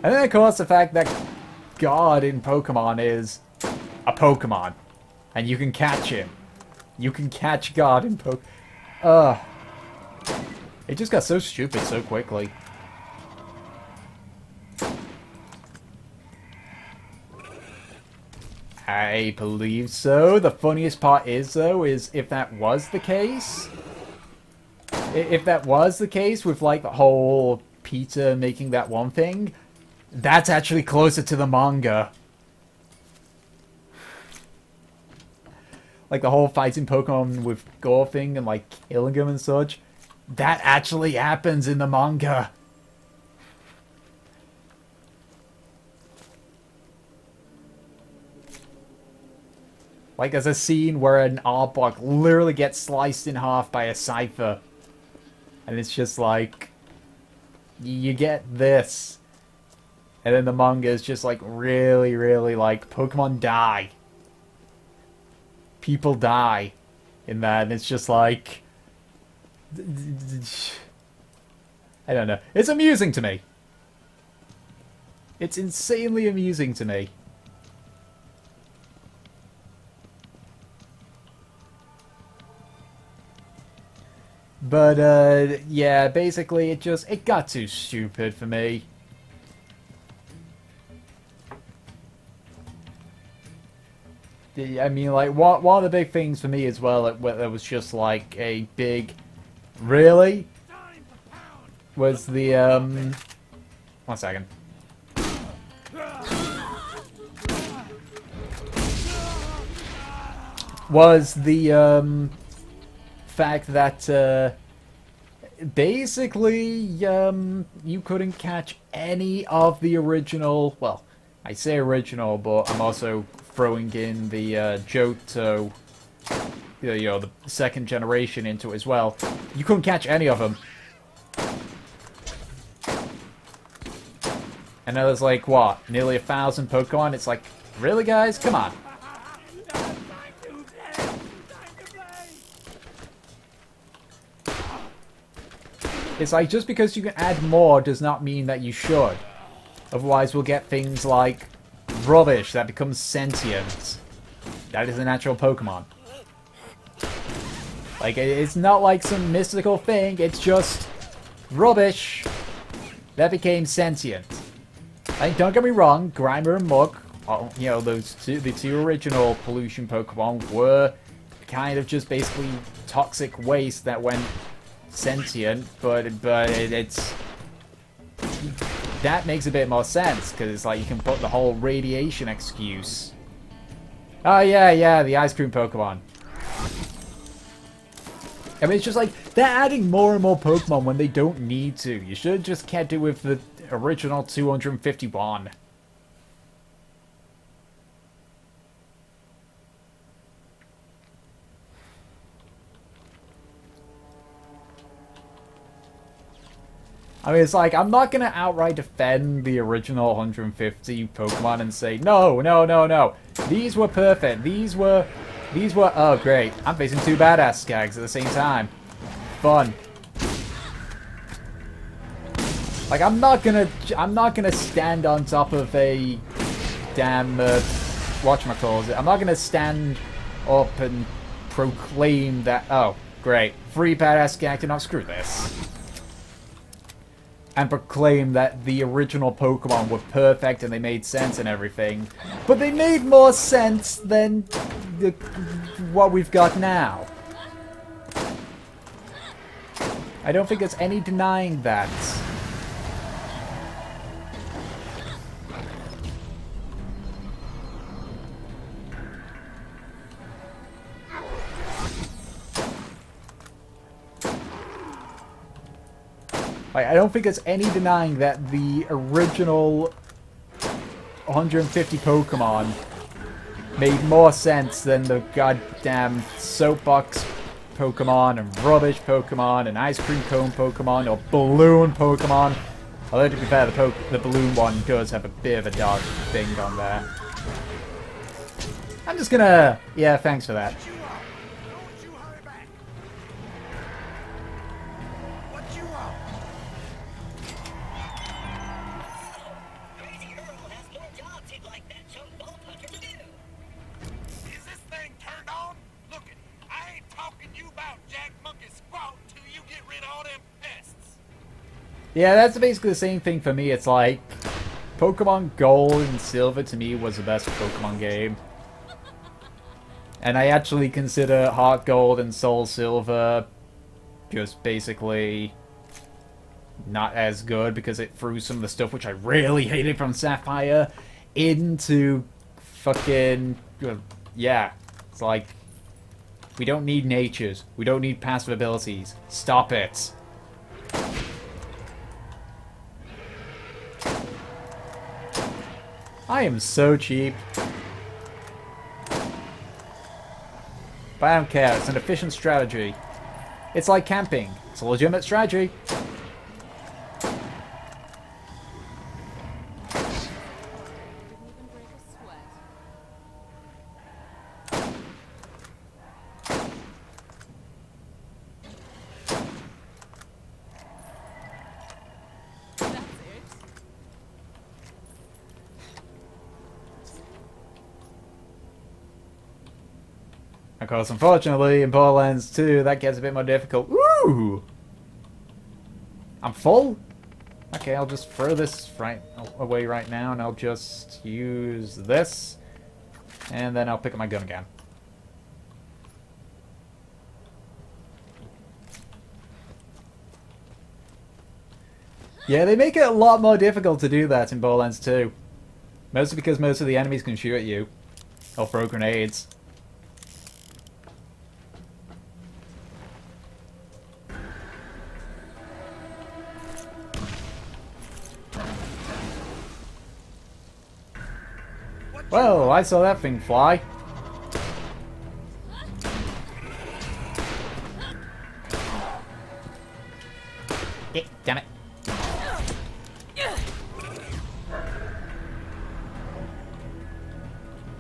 And then, of course, the fact that God in Pokemon is a Pokemon. And you can catch him. You can catch God in Pokemon. It just got so stupid so quickly. I believe so. The funniest part is, though, is if that was the case... If that was the case with, like, the whole Peter making that one thing, that's actually closer to the manga. Like, the whole fighting Pokemon with Gore thing and, like, killing him and such. That actually happens in the manga. Like, there's a scene where an Arbok literally gets sliced in half by a Cypher. And it's just like... You get this. And then the manga is just, like, really, really, like, Pokemon die. People die in that, and it's just like... I don't know. It's amusing to me. It's insanely amusing to me. But, yeah, basically it got too stupid for me. I mean, like, one of the big things for me as well, it was just like a big... Really? Was the, 1 second. Was the, fact that, basically, you couldn't catch any of the original... Well, I say original, but I'm also throwing in the, Johto... You know, the second generation into it as well. You couldn't catch any of them. And there's like, what? Nearly 1,000 Pokemon? It's like, really, guys? Come on. It's like, just because you can add more does not mean that you should. Otherwise, we'll get things like rubbish that becomes sentient. That is a natural Pokemon. Like, it's not like some mystical thing, it's just rubbish that became sentient. Like, don't get me wrong, Grimer and Muk, you know, the two original pollution Pokemon were kind of just basically toxic waste that went sentient, but it's... That makes a bit more sense, because it's like you can put the whole radiation excuse. Oh yeah, the ice cream Pokemon. I mean, it's just like, they're adding more and more Pokemon when they don't need to. You should have just kept it with the original 251. I mean, it's like, I'm not going to outright defend the original 150 Pokemon and say, no. These were perfect. These were, oh great. I'm facing two badass Skags at the same time. Fun. Like, I'm not gonna stand on top of a damn, whatchamacallit. I'm not gonna stand up and proclaim that, oh, great. Free badass Skag to not screw this. And proclaim that the original Pokemon were perfect and they made sense and everything. But they made more sense than what we've got now. I don't think there's any denying that. Like, I don't think there's any denying that the original 150 Pokemon made more sense than the goddamn soapbox Pokemon and rubbish Pokemon and ice cream cone Pokemon or balloon Pokemon. Although, to be fair, the balloon one does have a bit of a dark thing on there. I'm just gonna... Yeah, thanks for that. all them pests. Yeah, that's basically the same thing for me. It's like Pokemon Gold and Silver to me was the best Pokemon game. And I actually consider Heart Gold and Soul Silver just basically not as good because it threw some of the stuff which I really hated from Sapphire into fucking... yeah. It's like, we don't need natures. We don't need passive abilities. Stop it. I am so cheap. But I don't care. It's an efficient strategy. It's like camping. It's a legitimate strategy. Of course, unfortunately, in Borderlands 2, that gets a bit more difficult. Ooh! I'm full? Okay, I'll just throw this away right now, and I'll just use this. And then I'll pick up my gun again. Yeah, they make it a lot more difficult to do that in Borderlands 2. Mostly because most of the enemies can shoot at you. Or throw grenades. Well, I saw that thing fly. Damn it.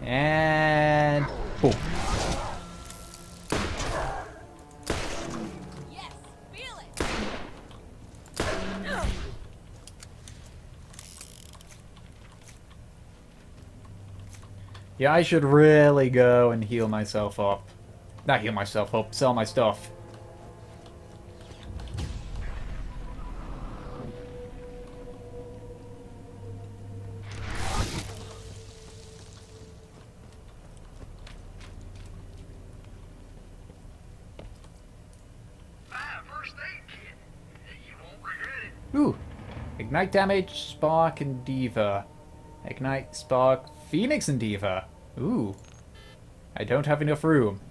And... boom. Yes, feel it. Yeah, I should really go and heal myself up. Not heal myself up, sell my stuff. First aid kit. You won't regret it. Ooh. Ignite damage, Spark, and Diva. Ignite, Spark, Phoenix, and Diva. Ooh. I don't have enough room.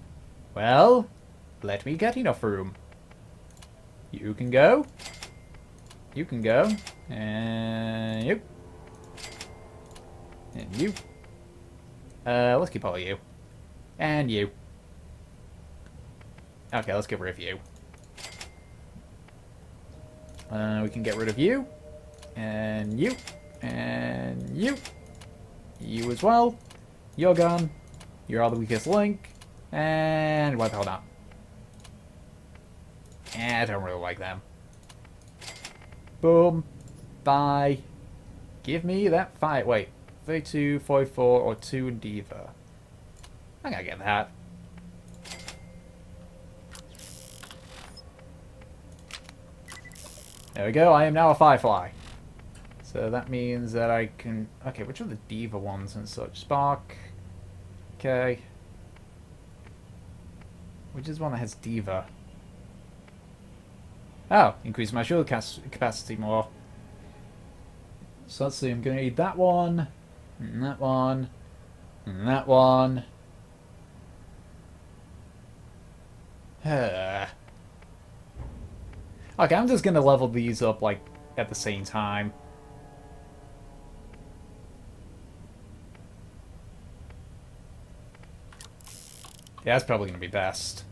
Well, let me get enough room. You can go. You can go. And you. And you. Let's keep all of you. And you. Okay, let's get rid of you. We can get rid of you. And you. And you. You as well. You're gone. You're all the weakest link. And why the hell not? I don't really like them. Boom. Bye. Give me that fight. Wait. 32, 44, or 2 in Diva. I gotta get that. There we go. I am now a Firefly. So that means that I can... okay, which are the Diva ones and such? Spark. Okay. Which is one that has Diva? Oh, increase my shield capacity more. So let's see, I'm going to need that one, and that one, and that one. Okay, I'm just going to level these up, like, at the same time. Yeah, that's probably going to be best.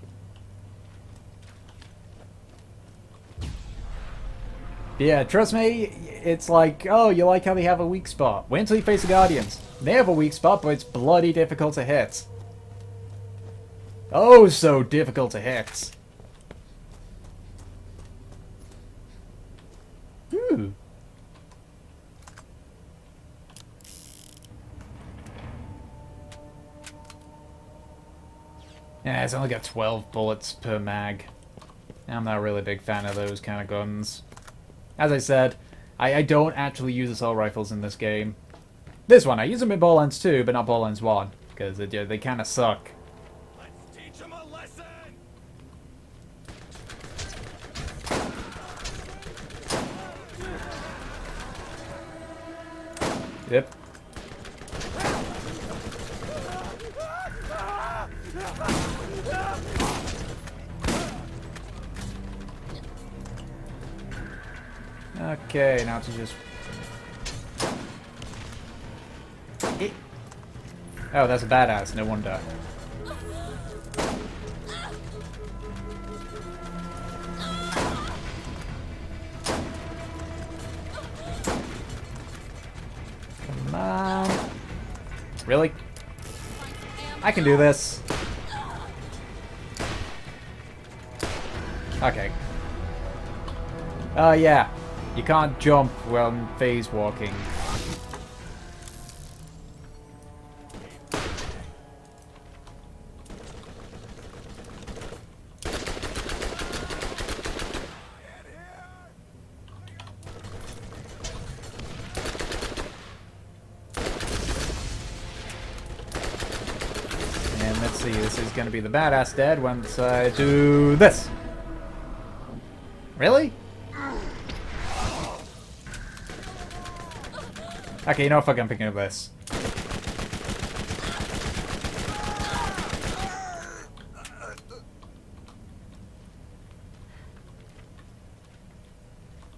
Yeah, trust me, it's like, oh, you like how they have a weak spot. Wait until you face the Guardians. They have a weak spot, but it's bloody difficult to hit. Oh, so difficult to hit. Ooh. Yeah, it's only got 12 bullets per mag. I'm not a really big fan of those kind of guns. As I said, I don't actually use assault rifles in this game. This one, I use them in Borderlands 2, but not Borderlands 1, because they kind of suck. Let's teach him a lesson. Yep. Okay, now to just... Oh, that's a badass, no wonder. Come on. Really? I can do this. Okay. Yeah. You can't jump when phase walking. And let's see, this is gonna be the badass dead once I do this. Really? Okay, you know what, fuck, I'm picking up this.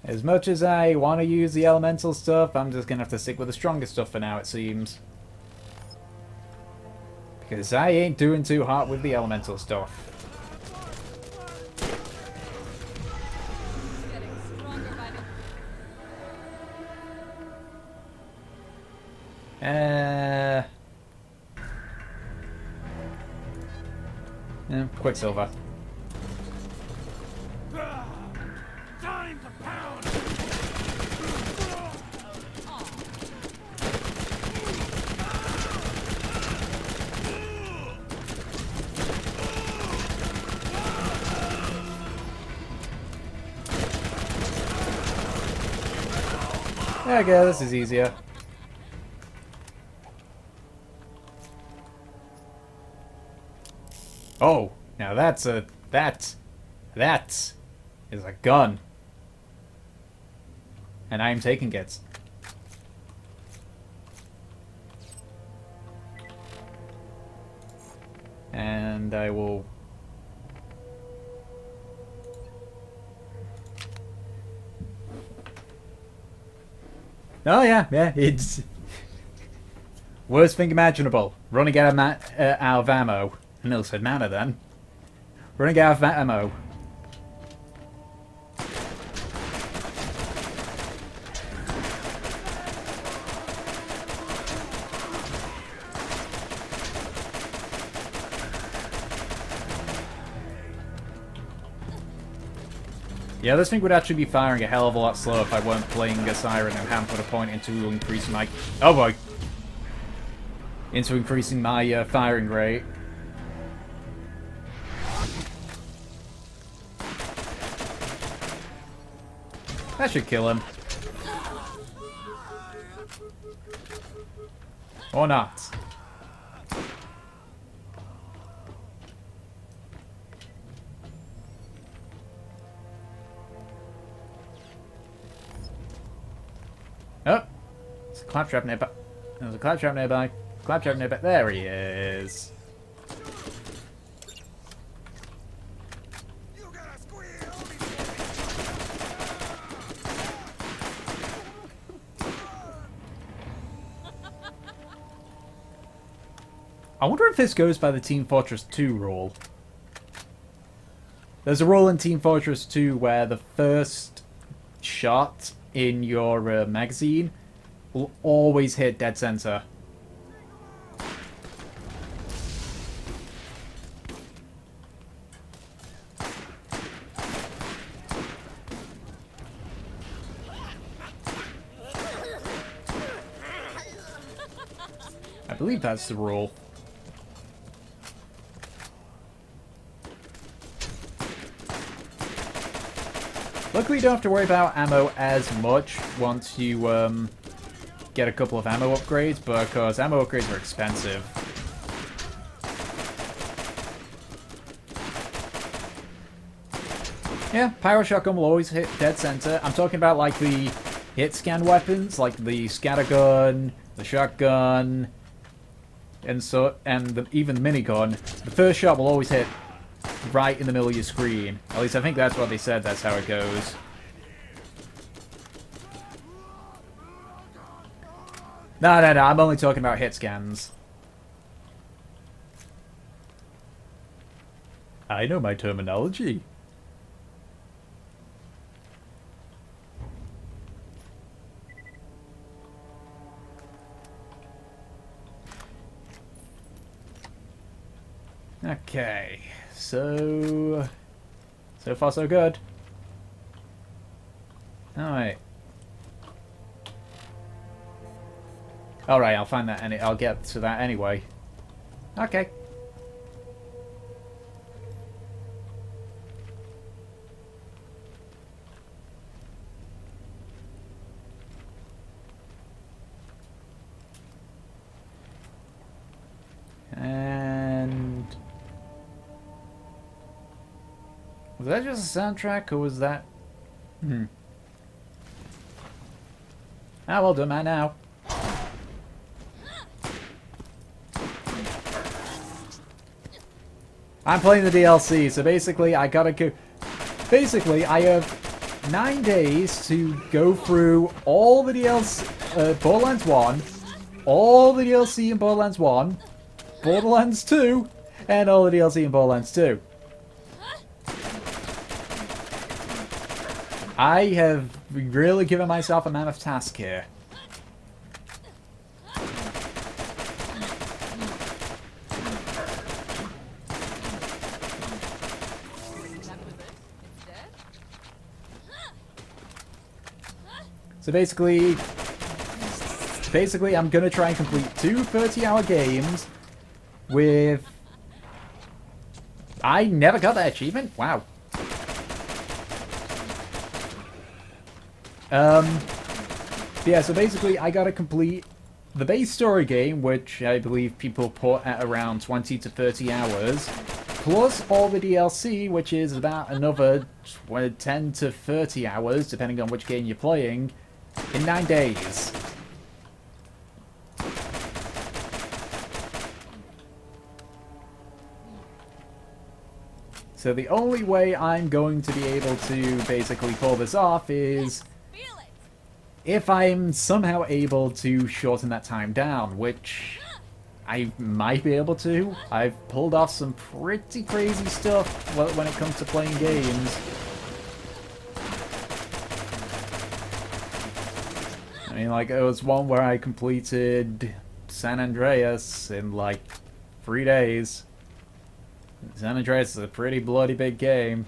As much as I want to use the elemental stuff, I'm just gonna have to stick with the stronger stuff for now, it seems. Because I ain't doing too hot with the elemental stuff. Quicksilver. Time to pound. Okay, this is easier. Oh, now that's a... that is a gun. And I am taking it. And I will... Oh yeah, it's... worst thing imaginable. Running out of ammo. I nearly said mana then. Running out of ammo. Yeah, this thing would actually be firing a hell of a lot slower if I weren't playing a siren and hadn't put a point into increasing my... oh boy! Into increasing my firing rate. That should kill him. Or not. Oh! There's a claptrap nearby. There's a claptrap nearby. Claptrap nearby. There he is. I wonder if this goes by the Team Fortress 2 rule. There's a rule in Team Fortress 2 where the first shot in your magazine will always hit dead center. I believe that's the rule. Luckily, you don't have to worry about ammo as much once you get a couple of ammo upgrades, but of course, ammo upgrades are expensive. Yeah, Pyro Shotgun will always hit dead center. I'm talking about like the hit scan weapons, like the scattergun, the shotgun, and even the minigun. The first shot will always hit right in the middle of your screen. At least I think that's what they said, that's how it goes. No, I'm only talking about hit scans. I know my terminology. Okay, so far so good. Alright. Alright, I'll find that and I'll get to that anyway. Okay. And was that just a soundtrack or was that Ah, well done, man, now. I'm playing the DLC, so basically I gotta go... Basically, I have 9 days to go through all the DLC... Borderlands 1, all the DLC in Borderlands 1, Borderlands 2, and all the DLC in Borderlands 2. I have really given myself a mammoth task here. So basically I'm gonna try and complete 2 30-hour games with... I never got that achievement? Wow. Yeah, so basically I gotta complete the base story game, which I believe people put at around 20 to 30 hours, plus all the DLC, which is about another 10 to 30 hours, depending on which game you're playing, in 9 days. So the only way I'm going to be able to basically pull this off is if I'm somehow able to shorten that time down, which I might be able to. I've pulled off some pretty crazy stuff when it comes to playing games. I mean, like, there was one where I completed San Andreas in, like, 3 days. San Andreas is a pretty bloody big game.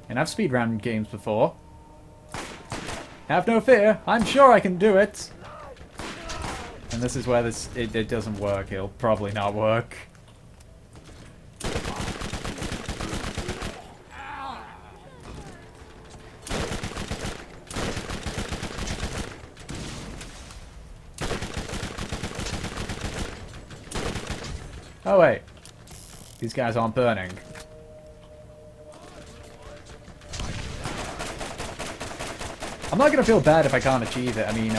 And I've speedrun games before. Have no fear, I'm sure I can do it! And this is where it doesn't work, it'll probably not work. Oh wait, these guys aren't burning. I'm not gonna feel bad if I can't achieve it. I mean,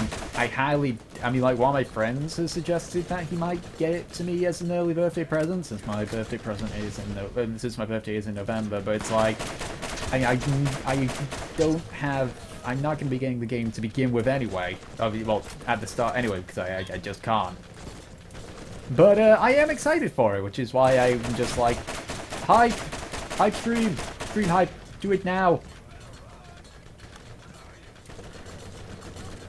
like, one of my friends has suggested that he might get it to me as an early birthday present, since my birthday present is in November. But it's like, I don't have. I'm not gonna be getting the game to begin with anyway. Well, at the start anyway, because I just can't. But I am excited for it, which is why I'm just like, hype stream hype, do it now.